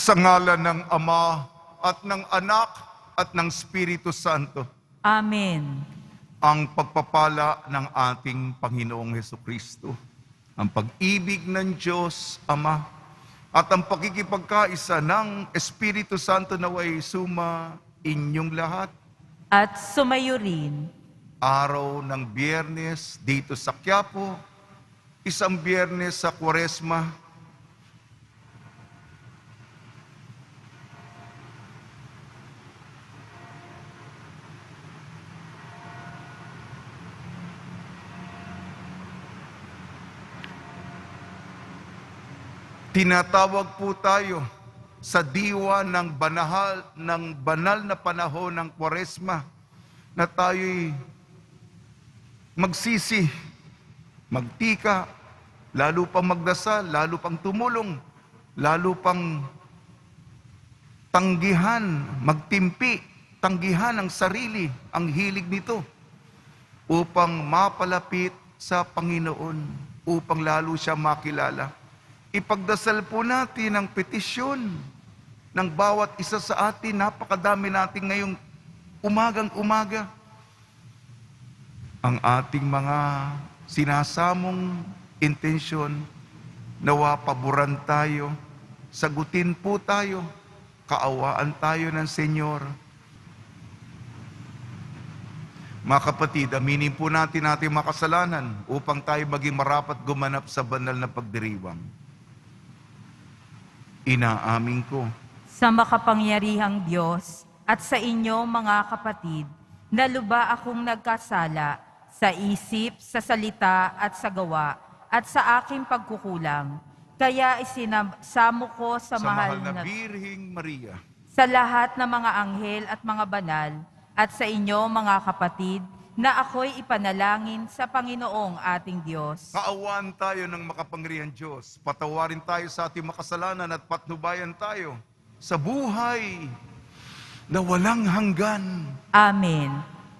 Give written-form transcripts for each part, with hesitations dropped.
Sa ngalan ng Ama at ng Anak at ng Espiritu Santo, Amen. ang pagpapala ng ating Panginoong Hesukristo, ang pag-ibig ng Diyos Ama, at ang pakikipagkaisa ng Espiritu Santo naway suma inyong lahat. At sumayo rin. Araw ng Biyernes dito sa Quiapo, isang Biyernes sa Kwaresma. Tinatawag po tayo sa diwa ng banal na panahon ng Kwaresma na tayo'y magsisi, magtika, lalo pang magdasal, lalo pang tumulong, lalo pang tanggihan, magtimpi, tanggihan ang sarili, ang hilig nito, upang mapalapit sa Panginoon, upang lalo siya makilala. Ipagdasal po natin ang petisyon ng bawat isa sa atin. Napakadami natin ngayong umagang-umaga. Ang ating mga sinasamong intensyon, nawa paboran tayo, sagutin po tayo, kaawaan tayo ng Senyor. Mga kapatid, aminin po natin ating makasalanan upang tayo maging marapat gumanap sa banal na pagdiriwang. Inaamin ko Sa makapangyarihang Diyos at sa inyo mga kapatid, na luba akong nagkasala sa isip, sa salita at sa gawa at sa aking pagkukulang. Kaya isinasamo ko sa mahal na Birheng Maria, sa lahat ng mga anghel at mga banal, at sa inyo mga kapatid, na ako'y ipanalangin sa Panginoong ating Diyos. kaawaan tayo ng makapangyarihang Diyos. Patawarin tayo sa ating makasalanan at patnubayan tayo sa buhay na walang hanggan. Amen.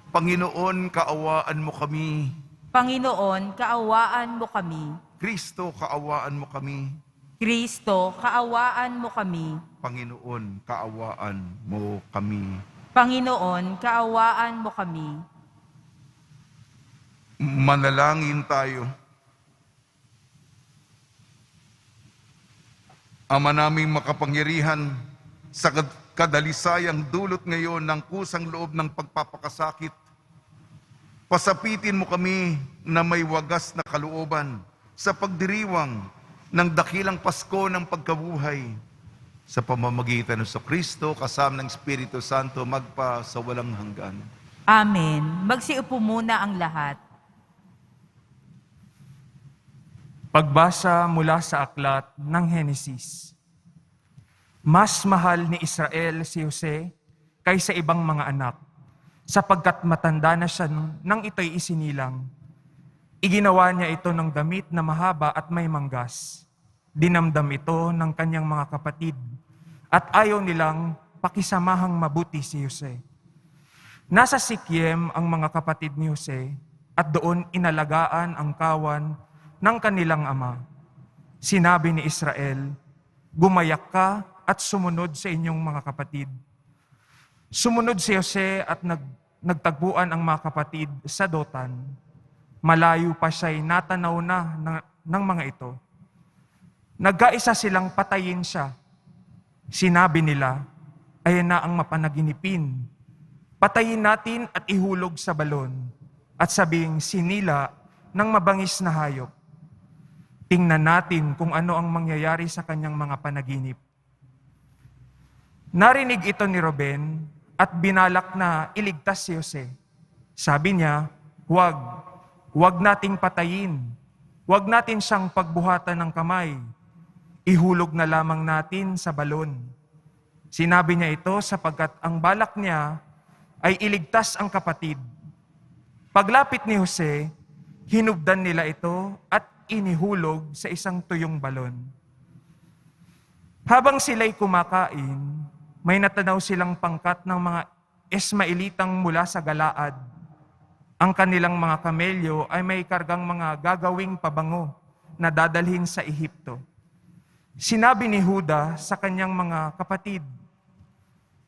Panginoon, kaawaan mo kami. Panginoon, kaawaan mo kami. Kristo, kaawaan mo kami. Kristo, kaawaan mo kami. Panginoon, kaawaan mo kami. Panginoon, kaawaan mo kami. Manalangin tayo. Ama naming makapangyarihan, sa kadalisayang dulot ngayon ng kusang loob ng pagpapakasakit, pasapitin mo kami na may wagas na kalooban sa pagdiriwang ng dakilang Pasko ng pagkabuhay sa pamamagitan ng Kristo kasama ng Espiritu Santo magpa sa walang hanggan. Amen. Magsiupo muna ang lahat. Pagbasa mula sa aklat ng Henesis. Mas mahal ni Israel si Jose kaysa ibang mga anak, sapagkat matanda na siya nang ito'y isinilang. Iginawa niya ito ng damit na mahaba at may manggas. Dinamdam ito ng kanyang mga kapatid, at ayaw nilang pakisamahang mabuti si Jose. Nasa Sikyem ang mga kapatid ni Jose, at doon inalagaan ang kawan ng kanilang ama. Sinabi ni Israel, "Gumayak ka at sumunod sa inyong mga kapatid." Sumunod si Jose at nagtagpuan ang mga kapatid sa Dotan. Malayo pa siya'y natanaw na ng mga ito. Nagkaisa silang patayin siya. Sinabi nila, "Ayan na ang mapanaginipin. Patayin natin at ihulog sa balon, at sabing sinila ng mabangis na hayop. Tingnan natin kung ano ang mangyayari sa kanyang mga panaginip." Narinig ito ni Ruben at binalak na iligtas si Jose. Sabi niya, Huwag nating patayin. Huwag natin siyang pagbuhatan ng kamay. Ihulog na lamang natin sa balon." Sinabi niya ito sapagkat ang balak niya ay iligtas ang kapatid. Paglapit ni Jose, hinubdan nila ito at inihulog sa isang tuyong balon. Habang sila'y kumakain, may natanaw silang pangkat ng mga Ismaelitang mula sa Galaad. Ang kanilang mga kamelyo ay may kargang mga gagawing pabango na dadalhin sa Ehipto. Sinabi ni Juda sa kanyang mga kapatid,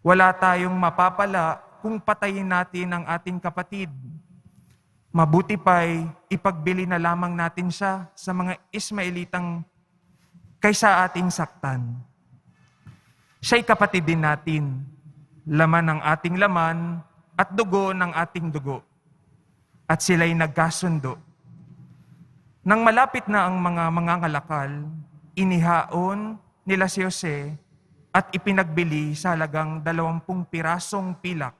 "Wala tayong mapapala kung patayin natin ang ating kapatid. Mabuti pa'y ipagbili na lamang natin siya sa mga Ismaelitang kaysa ating saktan. Siya'y kapatid din natin, laman ng ating laman at dugo ng ating dugo." At sila'y nagkasundo. Nang malapit na ang mga mangangalakal, inihaon nila si Jose at ipinagbili sa halagang 20 pirasong pilak.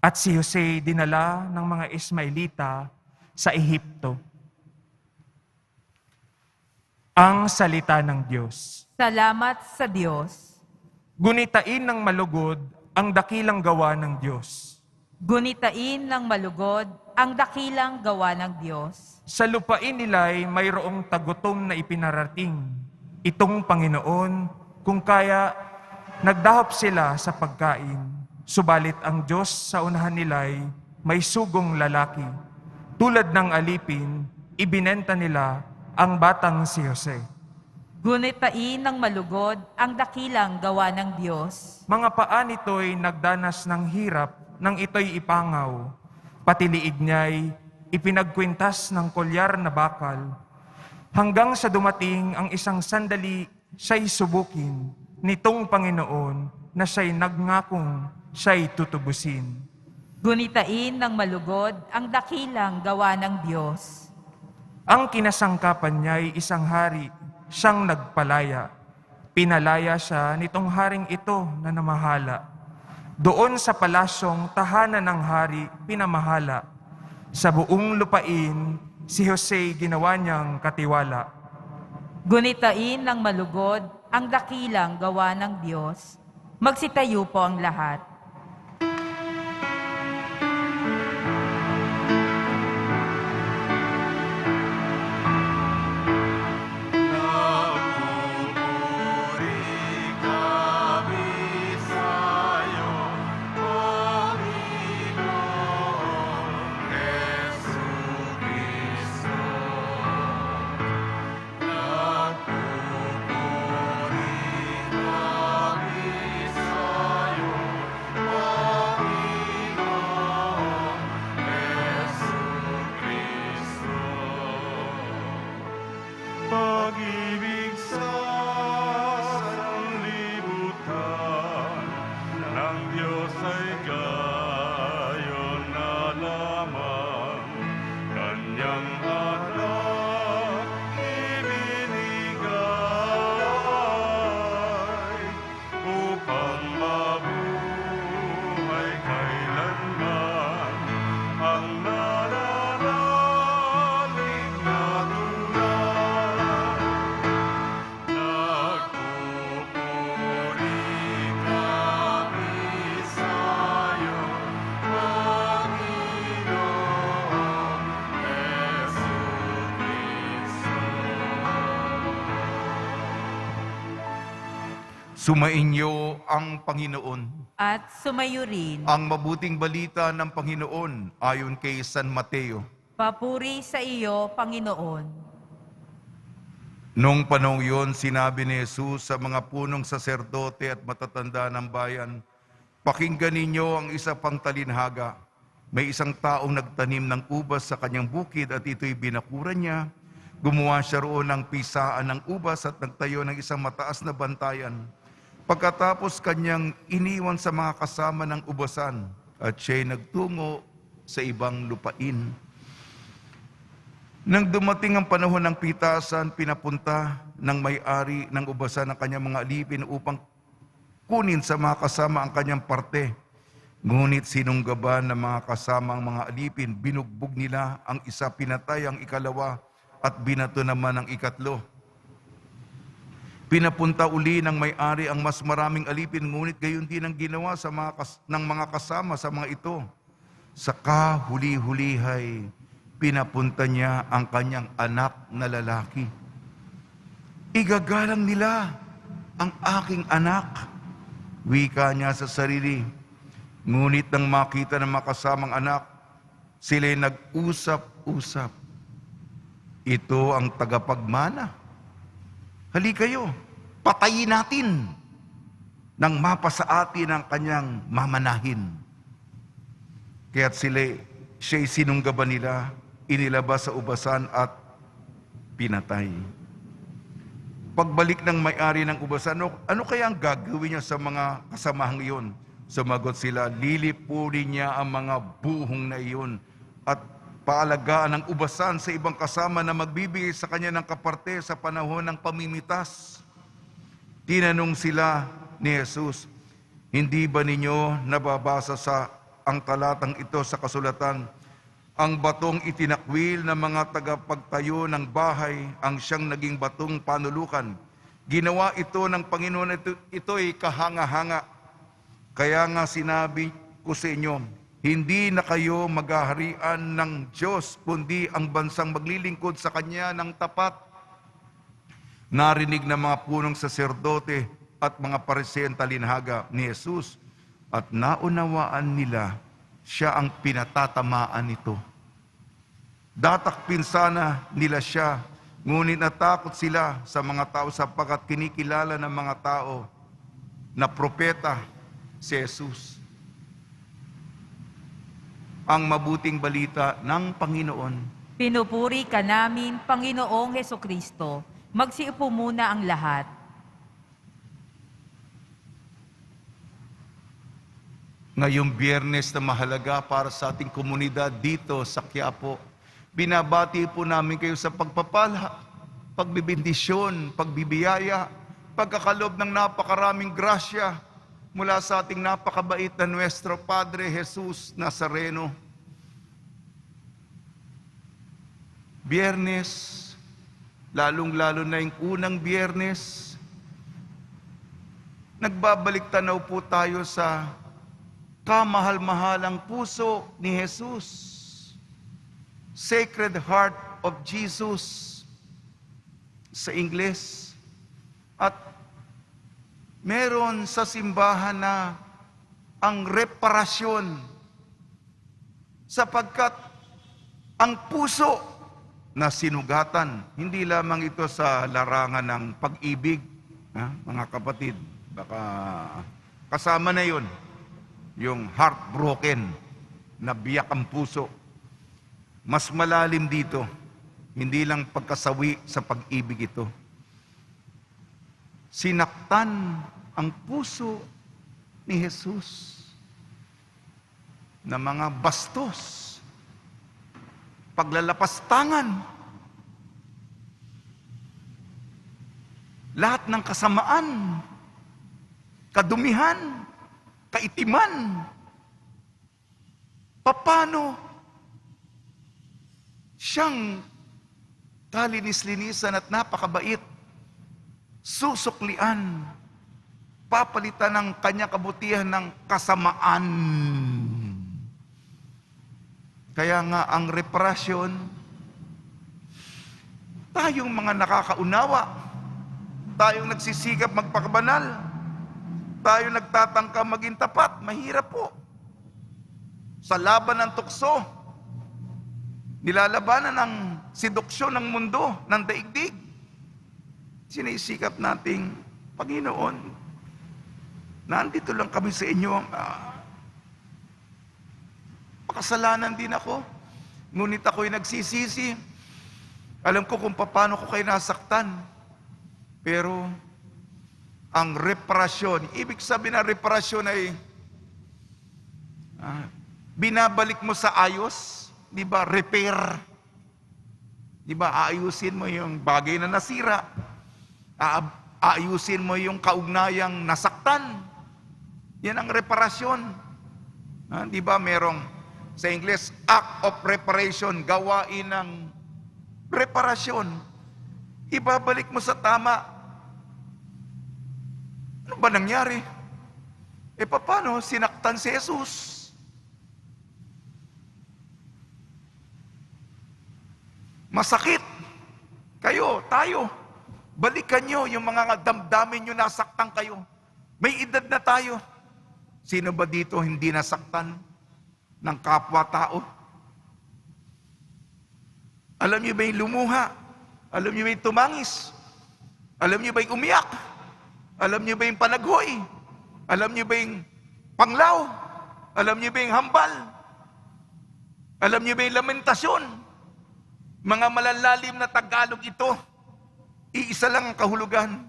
At si Jose dinala ng mga Ismaelita sa Ehipto. Ang salita ng Diyos. Salamat sa Diyos. Gunitain ng malugod ang dakilang gawa ng Diyos. Gunitain ng malugod ang dakilang gawa ng Diyos. Sa lupain nila'y mayroong tagutom na ipinarating. Itong Panginoon, kung kaya, nagdahop sila sa pagkain. Subalit ang Diyos sa unahan nila'y may sugong lalaki. Tulad ng alipin, ibinenta nila ang batang si Jose. Gunitain ng malugod ang dakilang gawa ng Diyos. Mga paa nito'y nagdanas ng hirap nang ito'y ipangaw. Pati liig niya'y ipinagkwintas ng kolyar na bakal. Hanggang sa dumating ang isang sandali, siya'y subukin nitong Panginoon na siya'y nagnakong siya'y tutubusin. Gunitain ng malugod ang dakilang gawa ng Diyos. Ang kinasangkapan niya'y isang hari, siyang nagpalaya. Pinalaya siya nitong haring ito na namahala. Doon sa palasyong tahanan ng hari, pinamahala. Sa buong lupain, si Jose ginawa niyang katiwala. Gunitain ng malugod ang dakilang gawa ng Diyos. Magsitayo po ang lahat. Pag-ibig sa sanlibutan ng Diyos ay gayon na lamang. Kanyang anak ibinigay upang mabuhay kailanman ang nananalig na tunay. Nagpupuri kami sa'yo, Panginoong Jesucristo. Sumainyo ang Panginoon. At sumayo rin. Ang mabuting balita ng Panginoon ayon kay San Mateo. Papuri sa iyo, Panginoon. Noong panahon yon, sinabi ni Jesus sa mga punong saserdote at matatanda ng bayan, "Pakinggan ninyo ang isa pang talinhaga. May isang taong nagtanim ng ubas sa kanyang bukid at ito'y binakuran niya. Gumawa siya roon ng pisaan ng ubas at nagtayo ng isang mataas na bantayan. Pagkatapos kanyang iniwan sa mga kasama ng ubasan at siya'y nagtungo sa ibang lupain. Nang dumating ang panahon ng pitasan, pinapunta ng may-ari ng ubasan ang kanyang mga alipin upang kunin sa mga kasama ang kanyang parte. Ngunit sinunggaban ng mga kasama ang mga alipin, binugbog nila ang isa, pinatay ang ikalawa, at binato naman ang ikatlo. Pinapunta uli ng may-ari ang mas maraming alipin, ngunit gayon din ang ginawa sa ng mga kasama sa mga ito. Sa kahuli-hulihay, pinapunta niya ang kanyang anak na lalaki. "Igagalang nila ang aking anak," wika niya sa sarili. Ngunit nang makita ng makasamang anak, sila'y nag-usap-usap. "Ito ang tagapagmana. Halika kayo, patayin natin nang mapasa atin ang kanyang mamanahin. Kaya't siya'y sinunggaban nila, inilabas sa ubasan at pinatay. Pagbalik ng may-ari ng ubasan, ano kaya ang gagawin niya sa mga kasamahang iyon? Sumagot sila, lilipunin niya ang mga buhong na iyon at paalagaan ng ubasan sa ibang kasama na magbibigay sa kanya ng kaparte sa panahon ng pamimitas. Tinanong sila ni Jesus, hindi ba ninyo nababasa sa ang talatang ito sa kasulatan? Ang batong itinakwil ng mga tagapagtayo ng bahay ang siyang naging batong panulukan. Ginawa ito ng Panginoon, ito'y kahanga-hanga. Kaya nga sinabi ko sa inyo, hindi na kayo maghaharian ng Diyos, kundi ang bansang maglilingkod sa Kanya ng tapat. Narinig ng mga punong saserdote at mga pariseo ang talinhaga ni Jesus at naunawaan nila siya ang pinatatamaan nito. Datakpin sana nila siya, ngunit natakot sila sa mga tao sapagkat kinikilala ng mga tao na propeta si Jesus. Ang mabuting balita ng Panginoon. Pinupuri ka namin, Panginoong Hesukristo. Magsiupo muna ang lahat. Ngayong Biyernes na mahalaga para sa ating komunidad dito sa Quiapo, binabati po namin kayo sa pagpapala, pagbibindisyon, pagbibiyaya, pagkakalob ng napakaraming grasya mula sa ating napakabait na Nuestro Padre Jesus Nazareno. Biyernes, lalong-lalo na yung unang Biyernes, nagbabalik tanaw po tayo sa kamahal-mahalang puso ni Jesus. Sacred Heart of Jesus sa Ingles. At meron sa simbahan na ang reparasyon sapagkat ang puso na sinugatan, hindi lamang ito sa larangan ng pag-ibig, mga kapatid, baka kasama na yun, yung heartbroken, na biyak ang puso. Mas malalim dito, hindi lang pagkasawi sa pag-ibig ito. Sinaktan ang puso ni Jesus na mga bastos, paglalapastangan, lahat ng kasamaan, kadumihan, kaitiman. Paano siyang kalinis-linisan at napakabait, susuklian, papalitan ng kanya kabutihan ng kasamaan. Kaya nga ang reparasyon, tayong mga nakakaunawa, tayong nagsisikap magpakabanal, tayong nagtatangka maging tapat, mahirap po. Sa laban ng tukso, nilalabanan ng seduksyon ng mundo, ng daigdig. Sinisikap nating, Panginoon, nandito lang kami sa inyo, pakasalanan din ako, ngunit ako'y nagsisisi. Alam ko kung paano ko kayo nasaktan. Pero, ang reparasyon, ibig sabihin ng reparasyon ay, binabalik mo sa ayos, di ba, repair. Di ba, aayusin mo yung bagay na nasira. Aayusin mo yung kaugnayang nasaktan. Yan ang reparasyon. Di ba, merong sa English, act of reparation, gawain ng reparasyon. Ibabalik mo sa tama. Ano ba nangyari? Paano sinaktan si Jesus? Masakit. Kayo, tayo. Balikan nyo yung mga damdamin nyo, nasaktan kayo. May edad na tayo. Sino ba dito hindi nasaktan ng kapwa-tao? Alam nyo ba yung lumuha? Alam nyo ba yung tumangis? Alam niyo ba yung umiyak? Alam niyo ba yung panaghoy? Alam niyo ba yung panglaw? Alam niyo ba yung hambal? Alam niyo ba yung lamentasyon? Mga malalalim na Tagalog ito, iisa lang ang kahulugan.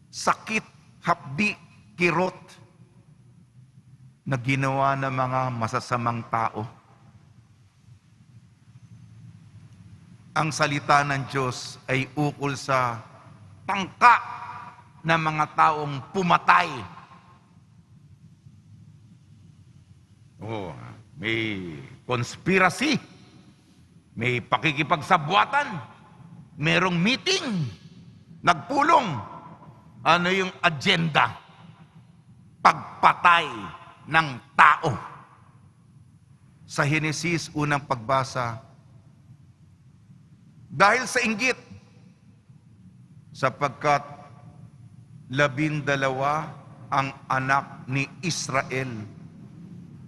Sakit, hapdi, kirot na ginawa ng mga masasamang tao. Ang salita ng Diyos ay ukol sa tangka ng mga taong pumatay. Oh, may conspiracy, may pakikipagsabwatan, merong meeting, nagpulong. Ano yung agenda? Pagpatay ng tao. Sa Henesis, unang pagbasa, dahil sa inggit, sapagkat 12 ang anak ni Israel.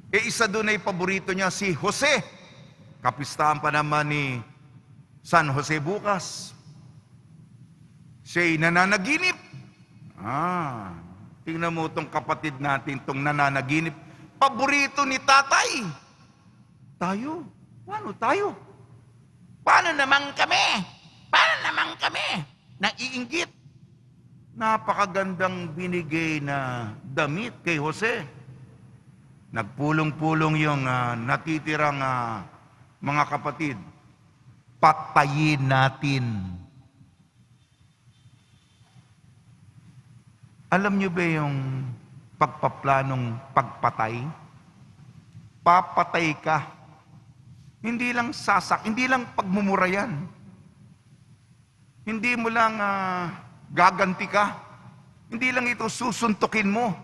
Isa doon ay paborito niya si Jose. Kapistahan pa naman ni San Jose bukas. Siya'y nananaginip. Tingnan mo itong kapatid natin, itong nananaginip. Paborito ni tatay. Tayo? Paano tayo? Paano naman kami? Paano naman kami? Naiinggit. Napakagandang binigay na damit kay Jose. Nagpulong-pulong yung natitirang mga kapatid. Patayin natin. Alam niyo ba yung pagpaplanong pagpatay? Papatay ka. Hindi lang hindi lang pagmumura yan. Hindi mo lang gaganti ka. Hindi lang ito susuntukin mo.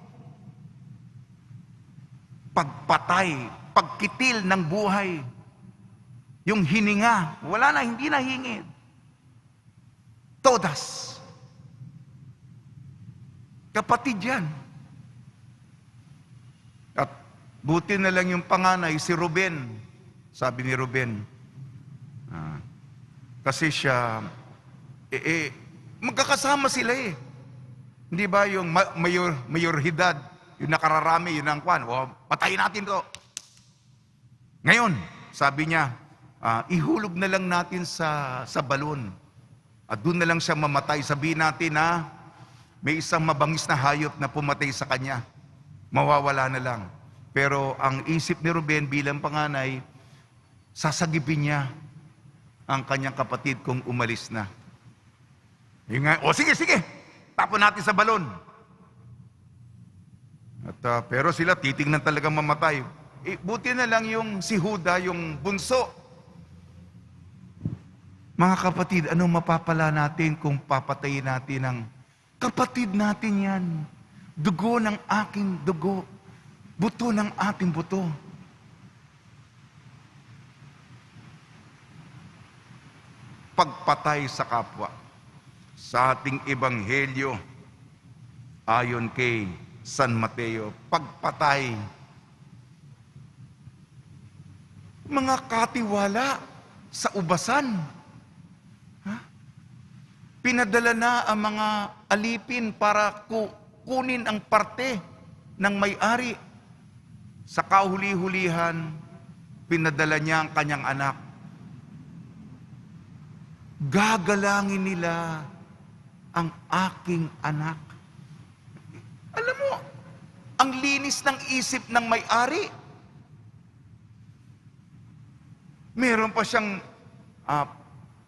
Pagpatay, pagkitil ng buhay. Yung hininga, wala na, hindi na hingid. Todas. Kapatid yan. At buti na lang yung panganay, si Ruben. Sabi ni Ruben, kasi siya, magkakasama sila eh. Hindi ba yung mayorhidad, yung nakararami, yun ang kwan, patayin natin to. Ngayon, sabi niya, ihulog na lang natin sa balon. At doon na lang siya mamatay. Sabihin natin may isang mabangis na hayop na pumatay sa kanya. Mawawala na lang. Pero ang isip ni Ruben bilang panganay, sasagipin niya ang kanyang kapatid kung umalis na. Yung nga, sige, tapon natin sa balon. At, pero sila titingnan talagang mamatay. Buti na lang yung si Huda, yung bunso. Mga kapatid, anong mapapala natin kung papatayin natin ang kapatid natin yan? Dugo ng aking dugo. Buto ng ating buto. Pagpatay sa kapwa. Sa ating ebanghelyo, ayon kay San Mateo, pagpatay. Mga katiwala sa ubasan. Pinadala na ang mga alipin para kunin ang parte ng may-ari. Sa kahuli-hulihan, pinadala niya ang kanyang anak. Gagalangin nila ang aking anak. Alam mo, ang linis ng isip ng may-ari. Meron pa siyang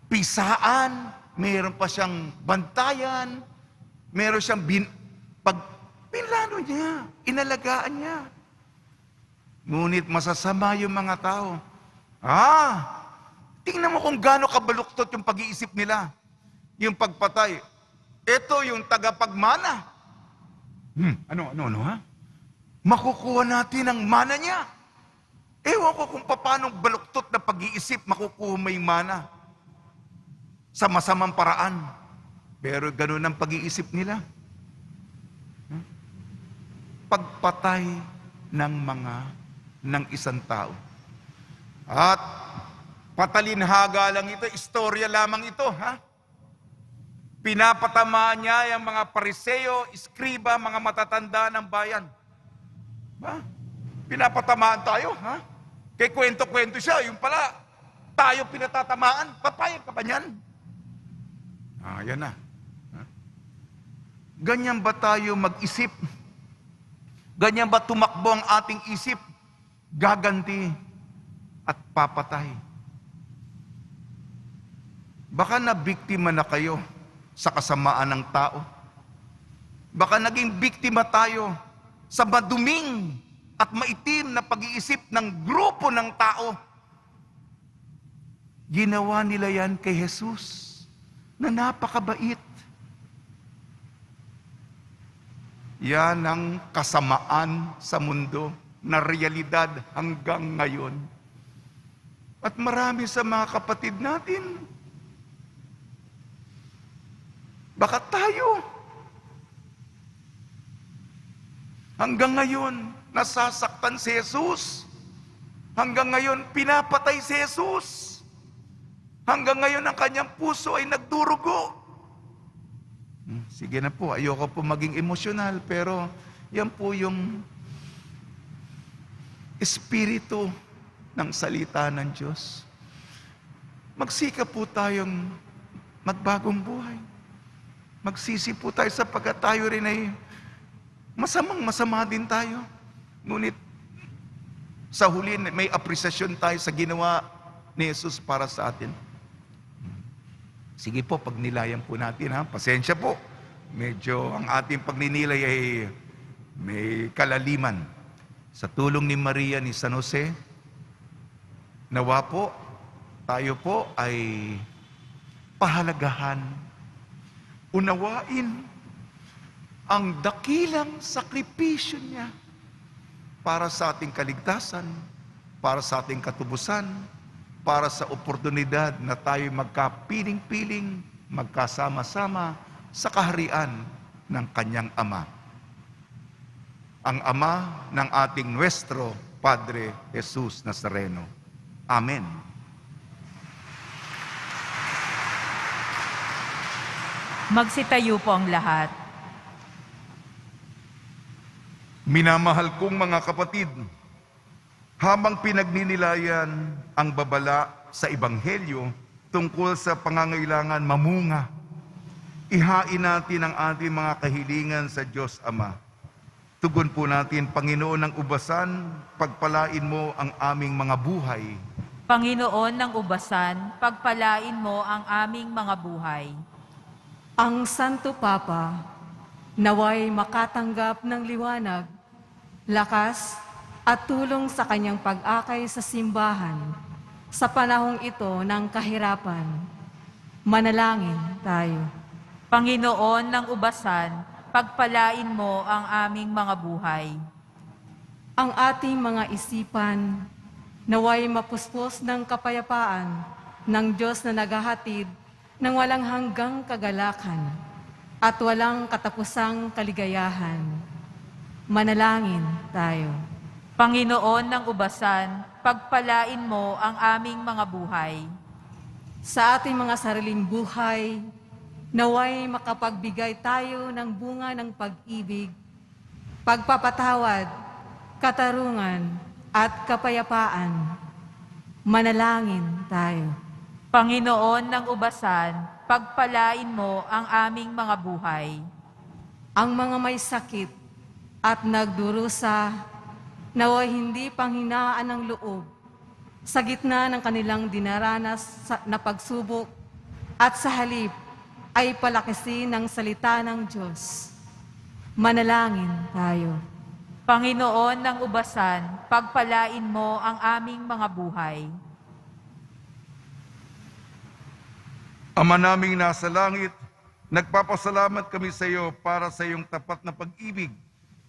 pisaan, meron pa siyang bantayan, meron siyang pinlano niya, inalagaan niya. Ngunit masasama yung mga tao. Tingnan mo kung gaano kabaluktot yung pag-iisip nila. Yung pagpatay. Ito yung tagapagmana. Ano ha? Makukuha natin ang mana niya. Ewan ko kung paano baluktot na pag-iisip makukuha mo yung mana. Sa masamang paraan. Pero ganun ang pag-iisip nila. Pagpatay ng isang tao. At patalinhaga lang ito, istorya lamang ito, ha? Pinapatamaan niya yung mga pariseo, iskriba, mga matatanda ng bayan. Ba? Pinapatamaan tayo, ha? Kay kwento-kwento siya, yung pala, tayo pinatatamaan. Papayag ka ba niyan? Yan na. Ha? Ganyan ba tayo mag-isip? Ganyan ba tumakbo ang ating isip? Gaganti at papatay. Baka nabiktima na kayo sa kasamaan ng tao. Baka naging biktima tayo sa maduming at maitim na pag-iisip ng grupo ng tao. Ginawa nila yan kay Jesus na napakabait. Yan ang kasamaan sa mundo na realidad hanggang ngayon. At marami sa mga kapatid natin, baka tayo, hanggang ngayon, nasasaktan si Jesus. Hanggang ngayon, pinapatay si Jesus. Hanggang ngayon, ang kanyang puso ay nagdurugo. Sige na po, ayoko po maging emosyonal, pero yan po yung espiritu ng salita ng Diyos. Magsikap po tayong magbagong buhay. Magsisi po tayo sapagkat tayo rin ay masama din tayo. Ngunit sa huli, may apresasyon tayo sa ginawa ni Jesus para sa atin. Sige po, pagnilayan po natin, ha? Pasensya po. Medyo ang ating pagninilay ay may kalaliman. Sa tulong ni Maria, ni San Jose, nawa po, tayo po ay pahalagahan, unawain ang dakilang sakripisyo niya para sa ating kaligtasan, para sa ating katubusan, para sa oportunidad na tayo magkapiling-piling, magkasama-sama sa kaharian ng kanyang Ama. Ang Ama ng ating Nuestro Padre Jesus Nazareno. Amen. Magsitayo po ang lahat. Minamahal kong mga kapatid, habang pinagninilayan ang babala sa Ebanghelyo tungkol sa pangangailangan mamunga, ihain natin ang ating mga kahilingan sa Diyos Ama. Tugon po natin, Panginoon ng ubasan, pagpalain mo ang aming mga buhay. Panginoon ng ubasan, pagpalain mo ang aming mga buhay. Ang Santo Papa, naway makatanggap ng liwanag, lakas at tulong sa kanyang pag-akay sa simbahan sa panahong ito ng kahirapan. Manalangin tayo. Panginoon ng ubasan, pagpalain mo ang aming mga buhay. Ang ating mga isipan, naway mapuspos ng kapayapaan ng Diyos na naghahatid ng walang hanggang kagalakan at walang katapusang kaligayahan. Manalangin tayo. Panginoon ng ubasan, pagpalain mo ang aming mga buhay. Sa ating mga sariling buhay, naway makapagbigay tayo ng bunga ng pag-ibig, pagpapatawad, katarungan, at kapayapaan. Manalangin tayo. Panginoon ng ubasan, pagpalain mo ang aming mga buhay. Ang mga may sakit at nagdurusa, naway hindi panghinaan ng loob sa gitna ng kanilang dinaranas na pagsubok at sa halip ay palakasin ng salita ng Diyos. Manalangin tayo. Panginoon ng ubasan, pagpalain mo ang aming mga buhay. Ama naming nasa langit, nagpapasalamat kami sa iyo para sa iyong tapat na pag-ibig.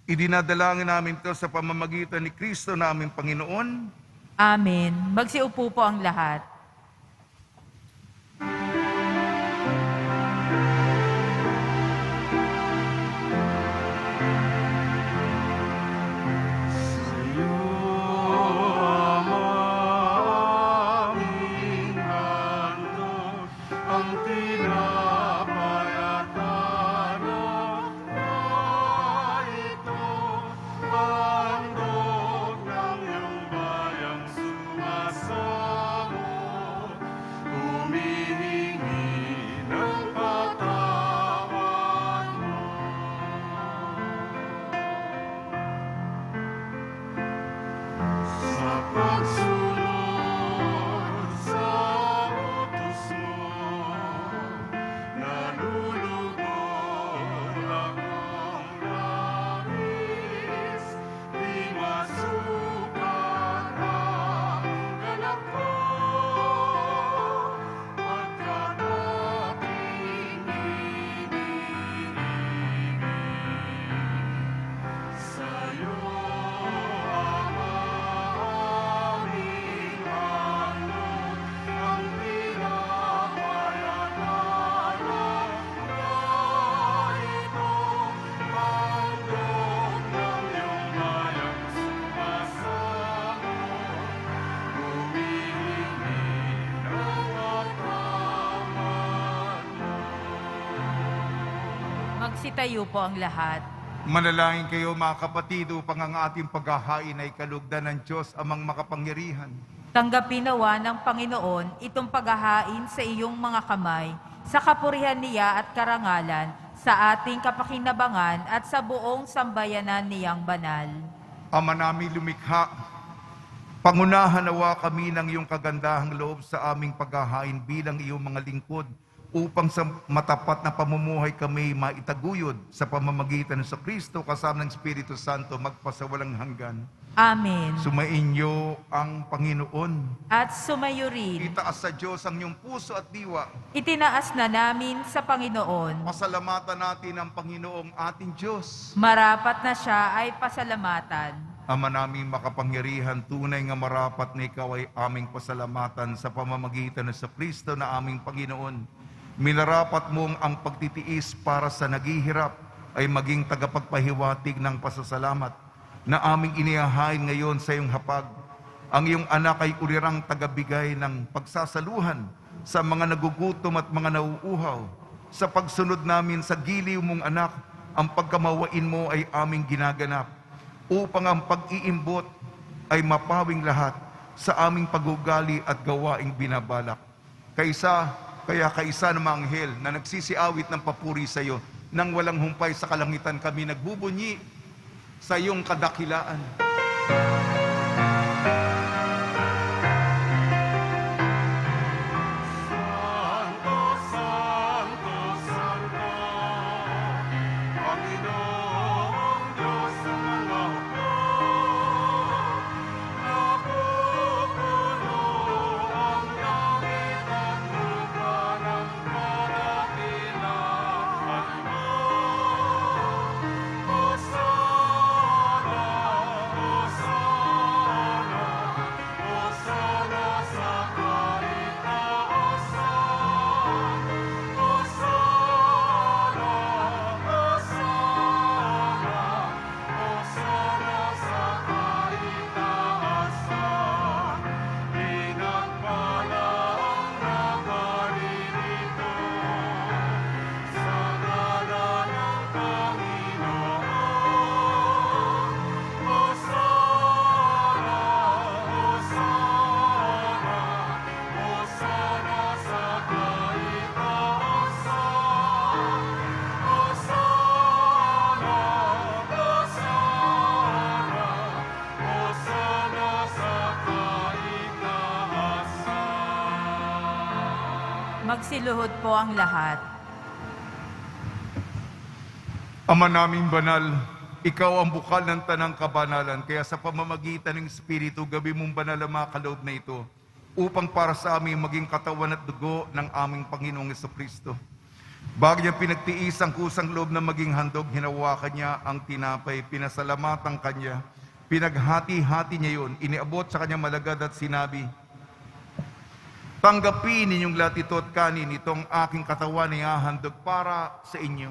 Idinadalangin namin ito sa pamamagitan ni Kristo na aming Panginoon. Amen. Magsiupo po ang lahat. Sa'yo, Ama, aming handog, ang tinapay Magsitayo po ang lahat. Manalangin kayo mga kapatid upang ang ating paghahain ay kalugdan ng Diyos amang makapangyarihan. Tanggapin nawa ng Panginoon itong paghahain sa iyong mga kamay, sa kapurihan niya at karangalan, sa ating kapakinabangan at sa buong sambayanan niyang banal. Ama namin lumikha, pangunahan nawa kami ng iyong kagandahang loob sa aming paghahain bilang iyong mga lingkod, upang sa matapat na pamumuhay kami maitaguyod sa pamamagitan ng Kristo kasama ng Espiritu Santo magpasawalang hanggan. Amen. Sumainyo ang Panginoon. At sumayo rin. Itaas sa Diyos ang iyong puso at diwa. Itinaas na namin sa Panginoon. Pasalamatan natin ang Panginoong ating Diyos. Marapat na siya ay pasalamatan. Ama naming makapangyarihan, tunay nga marapat na ikaw ay aming pasalamatan sa pamamagitan ng Kristo na aming Panginoon. Minarapat mong ang pagtitiis para sa naghihirap ay maging tagapagpahiwatig ng pasasalamat na aming inihahain ngayon sa iyong hapag. Ang iyong anak ay ulirang tagabigay ng pagsasaluhan sa mga nagugutom at mga nauuhaw. Sa pagsunod namin sa giliw mong anak, ang pagkamawain mo ay aming ginaganap upang ang pag-iimbot ay mapawing lahat sa aming pagugali at gawaing binabalak. Kaya kaisa ng mga anghel na nagsisiawit ng papuri sa iyo, nang walang humpay sa kalangitan kami nagbubunyi sa iyong kadakilaan. Santo, Santo, Santo, Panginoong Diyos ng mga hukbo, napupuno ang langit at lupa ng kadakilaan mo. Hosana, Hosana, Hosana sa kaitaasan. Hosana, Hosana, Hosana sa kaitaasan. Pinagpala ang naparirito sa ngalan ng Panginoon. Hosana, Hosana, Hosana sa kaitaasan. Hosana, Hosana, Hosana sa kaitaasan. Magsiluhod po ang lahat. Ama naming banal, ikaw ang bukal ng tanang kabanalan, kaya sa pamamagitan ng Espiritu, gabi mong banal ang mga kaloob na ito, upang para sa amin maging katawan at dugo ng aming Panginoong Jesucristo. Bago niya pinagtiis ang kusang loob na maging handog, hinawakan niya ang tinapay, pinasalamatan kanya, pinaghati-hati niya yun, iniabot sa kanya malagad at sinabi, tanggapin ninyong lahat ito at kanin, itong aking katawan na ihahandog para sa inyo.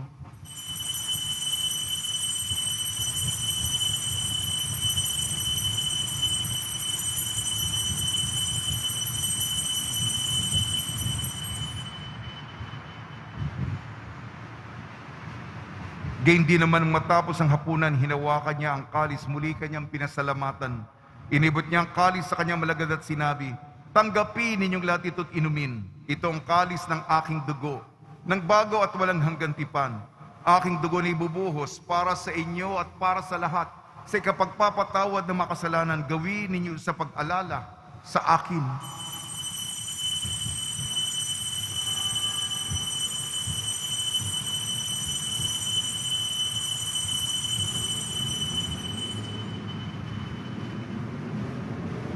Gayon din naman matapos ang hapunan, hinawakan niya ang kalis, muli kanyang pinasalamatan. Inibot niya ang kalis sa kanyang malagad at sinabi, tanggapin ninyong lahat ito't inumin. Ito ang kalis ng aking dugo, ng bago at walang hanggang tipan. Aking dugo na ibubuhos para sa inyo at para sa lahat. Sa ikapagpapatawad ng makasalanan, gawin ninyo sa pag-alala sa akin.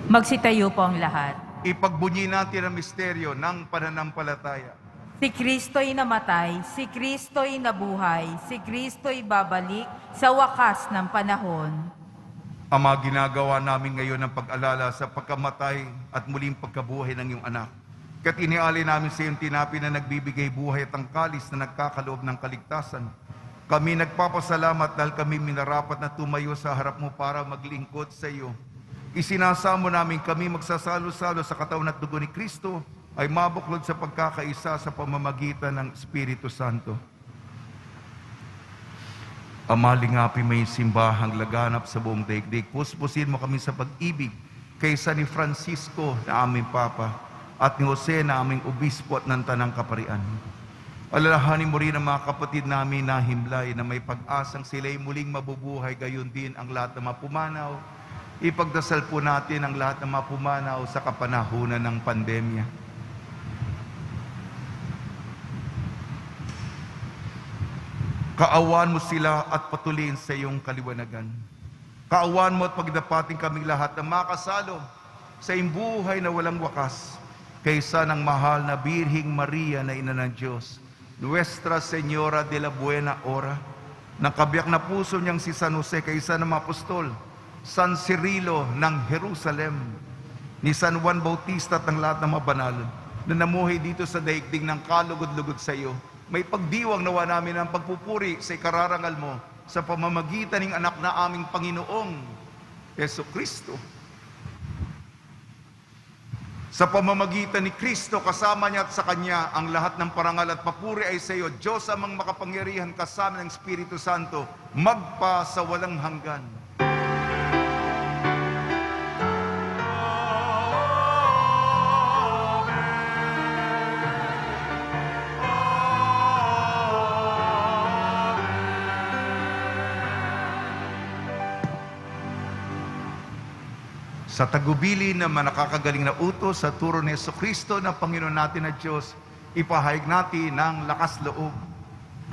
Magsitayo po ang lahat. Ipagbunyi natin ang misteryo ng pananampalataya. Si Kristo'y namatay, si Kristo'y nabuhay, si Kristo'y babalik sa wakas ng panahon. Ama, ginagawa namin ngayon ang pag-alala sa pagkamatay at muling pagkabuhay ng iyong anak. Kaya't inialay namin sa iyong tinapi na nagbibigay buhay at ang kalis na nagkakaloob ng kaligtasan. Kami nagpapasalamat dahil kami minarapat na tumayo sa harap mo para maglingkod sa iyo. Isinasamo namin kami magsasalo-salo sa katawan at dugo ni Kristo ay mabuklod sa pagkakaisa sa pamamagitan ng Espiritu Santo. Amalingapi may simbahang laganap sa buong daigdig. Puspusin mo kami sa pag-ibig kaysa ni Francisco na aming Papa at ni Jose na aming Obispo at ng Tanang Kaparian. Alalahanin mo rin ang mga kapatid namin na himlay na may pag-asang sila'y muling mabubuhay, gayon din ang lahat ng mapumanaw. Ipagdasal po natin ang lahat ng mapumanaw sa kapanahunan ng pandemya. Kaawaan mo sila at patuloyin sa iyong kaliwanagan. Kaawaan mo at pagdapating kaming lahat na makasalo sa iyong buhay na walang wakas kaysa ng mahal na Birhing Maria na Ina ng Diyos, Nuestra Señora de la Buena Hora, ng kabiyak na puso niyang si San Jose kaysa ng mga apostol, San Cirilo ng Jerusalem, ni San Juan Bautista at ng lahat ng mga banal na namuhay dito sa daigdig ng kalugod-lugod sa iyo. May pagdiwang nawa namin ang pagpupuri sa ikararangal mo sa pamamagitan ng anak na aming Panginoong Yesu Kristo. Sa pamamagitan ni Kristo, kasama niya at sa Kanya, ang lahat ng parangal at papuri ay sa iyo, Diyos amang makapangyarihan kasama ng Espiritu Santo, magpa sa walang hanggan. Sa tagubili na manakakagaling na utos sa turo ni Jesucristo na Panginoon natin na Diyos, ipahayag natin ng lakas loob.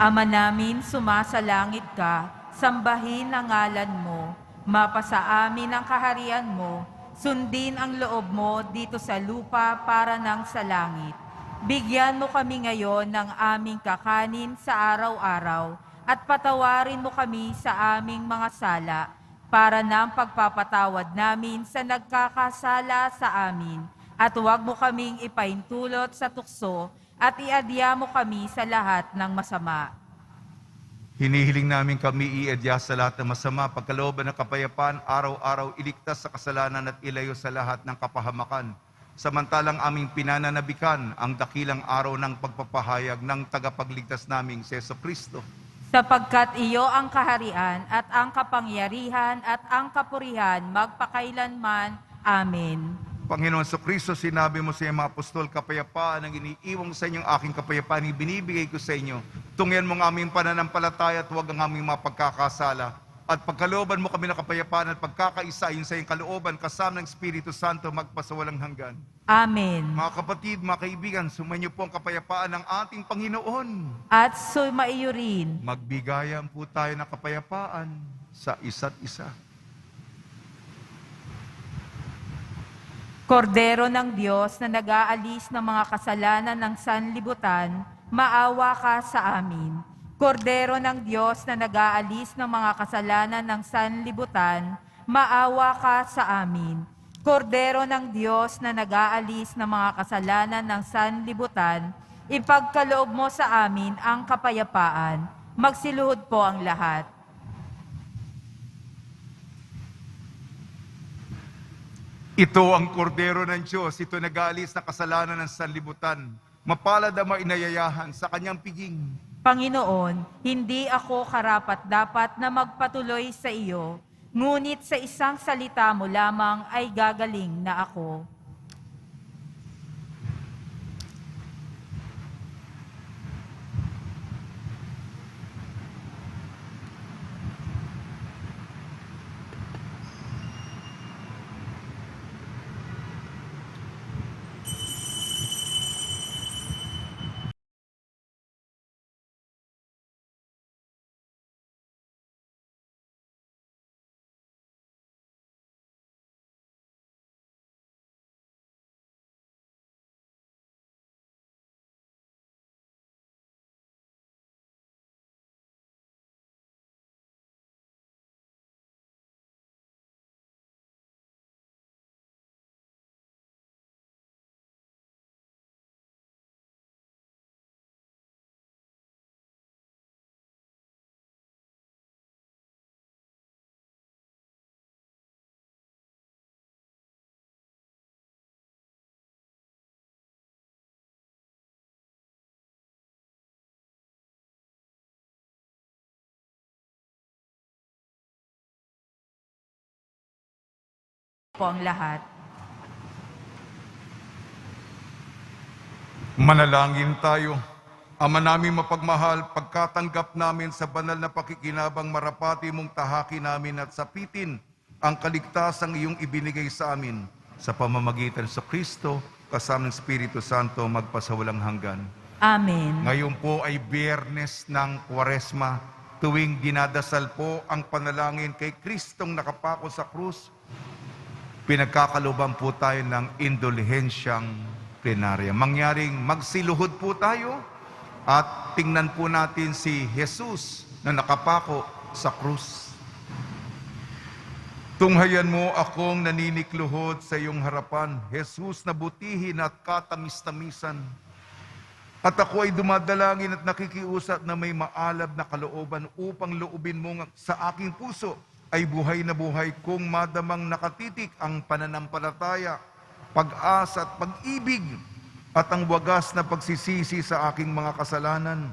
Ama namin, sumasalangit ka, sambahin ang ngalan mo, mapasa amin ang kaharian mo, sundin ang loob mo dito sa lupa para nang sa langit. Bigyan mo kami ngayon ng aming kakanin sa araw-araw at patawarin mo kami sa aming mga sala para ng pagpapatawad namin sa nagkakasala sa amin. At huwag mo kaming ipaintulot sa tukso at iadya mo kami sa lahat ng masama. Hinihiling namin kami iadya sa lahat ng masama, pagkalooban ng kapayapaan, araw-araw iligtas sa kasalanan at ilayo sa lahat ng kapahamakan. Samantalang aming pinananabikan ang dakilang araw ng pagpapahayag ng tagapagligtas naming si Jesucristo. Sapagkat iyo ang kaharian at ang kapangyarihan at ang kapurihan magpakailanman. Amen. Panginoon Jesucristo, sinabi mo sa iyong mga apostol, kapayapaan ang iniiwang sa inyong aking kapayapaan, ibinibigay ko sa inyo. Tungyan mo ang aming pananampalataya at huwag ang aming mapagkakasala. At pagkalooban mo kami ng kapayapaan at pagkakaisa yun sa iyong kalooban, kasama ng Espiritu Santo, magpasawalang hanggan. Amen. Mga kapatid, mga kaibigan, sumainyo po ang kapayapaan ng ating Panginoon. At sumaiyo rin. Magbigayan po tayo ng kapayapaan sa isa't isa. Kordero ng Diyos na nag-aalis ng mga kasalanan ng sanlibutan, maawa ka sa amin. Kordero ng Diyos na nag-aalis ng mga kasalanan ng sanlibutan, maawa ka sa amin. Kordero ng Diyos na nag-aalis ng mga kasalanan ng sanlibutan, ipagkaloob mo sa amin ang kapayapaan. Magsiluhod po ang lahat. Ito ang kordero ng Diyos, ito nag-aalis na kasalanan ng sanlibutan. Mapalad ang mainayayahan sa kanyang piging. Panginoon, hindi ako karapat-dapat na magpatuloy sa iyo, ngunit sa isang salita mo lamang ay gagaling na ako. po ang lahat. Manalangin tayo. Ama namin mapagmahal, pagkatanggap namin sa banal na pakikinabang, marapati mong tahaki namin at sapitin ang kaligtasang iyong ibinigay sa amin sa pamamagitan sa Kristo, kasama ng Espiritu Santo, magpasawalang hanggan. Amen. Ngayon po ay Biyernes ng Kwaresma, tuwing dinadasal po ang panalangin kay Kristong nakapako sa krus. Pinagkakaloban po tayo ng indulhensyang plenarya. Mangyaring magsiluhod po tayo at tingnan po natin si Jesus na nakapako sa krus. Tunghayan mo akong naninikluhod sa iyong harapan, Jesus na butihin at katamis-tamisan. At ako ay dumadalangin at nakikiusap na may maalab na kalooban upang loobin mo sa aking puso ay buhay na buhay kung madamang nakatitik ang pananampalataya, pag-asa at pag-ibig at ang wagas na pagsisisi sa aking mga kasalanan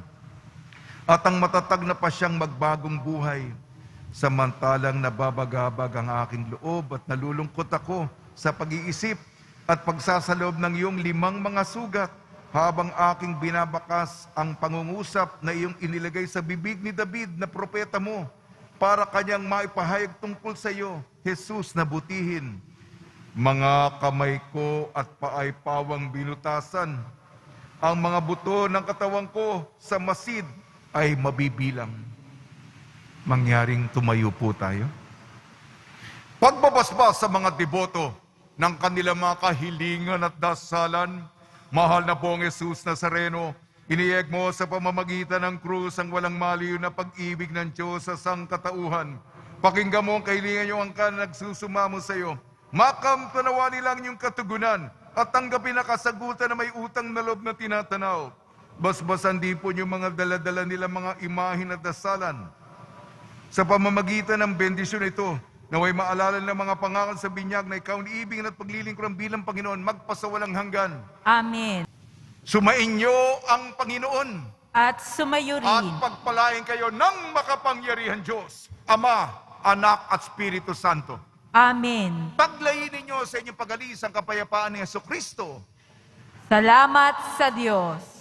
at ang matatag na pasyang magbagong buhay. Samantalang nababagabag ang aking loob at nalulungkot ako sa pag-iisip at pagsasalob ng iyong 5 mga sugat habang aking binabakas ang pangungusap na iyong inilagay sa bibig ni David na propeta mo para kanyang maipahayag tungkol sa iyo, Jesus na butihin. Mga kamay ko at paay pawang binutasan. Ang mga buto ng katawan ko sa masid ay mabibilang. Mangyaring tumayo po tayo. Pagbabasbas sa mga deboto ng kanilang mga kahilingan at dasalan, mahal na pong Jesus Nazareno, iniyeg mo sa pamamagitan ng krus ang walang maliw na pag-ibig ng Diyos sa sangkatauhan. Pakinggan mo ang kahilingan niyo ang nagsusumamo sa iyo. Makamtanawa nila ang iyong katugunan at tanggapin na kasagutan na may utang na loob na tinatanaw. Basbasan din po yung mga daladala nila mga imahin at dasalan. Sa pamamagitan ng bendisyon ito, naway maalala ng mga pangakal sa binyag na ikaw ni ibig at paglilingkuran bilang Panginoon, magpasawalang hanggan. Amen. Sumainyo ang Panginoon At sumayo at rin. pagpalain kayo ng makapangyarihan Diyos, Ama, Anak at Espiritu Santo. Amen. Paglayin ninyo sa inyong pag-alis ang kapayapaan ni Jesucristo. Salamat sa Diyos.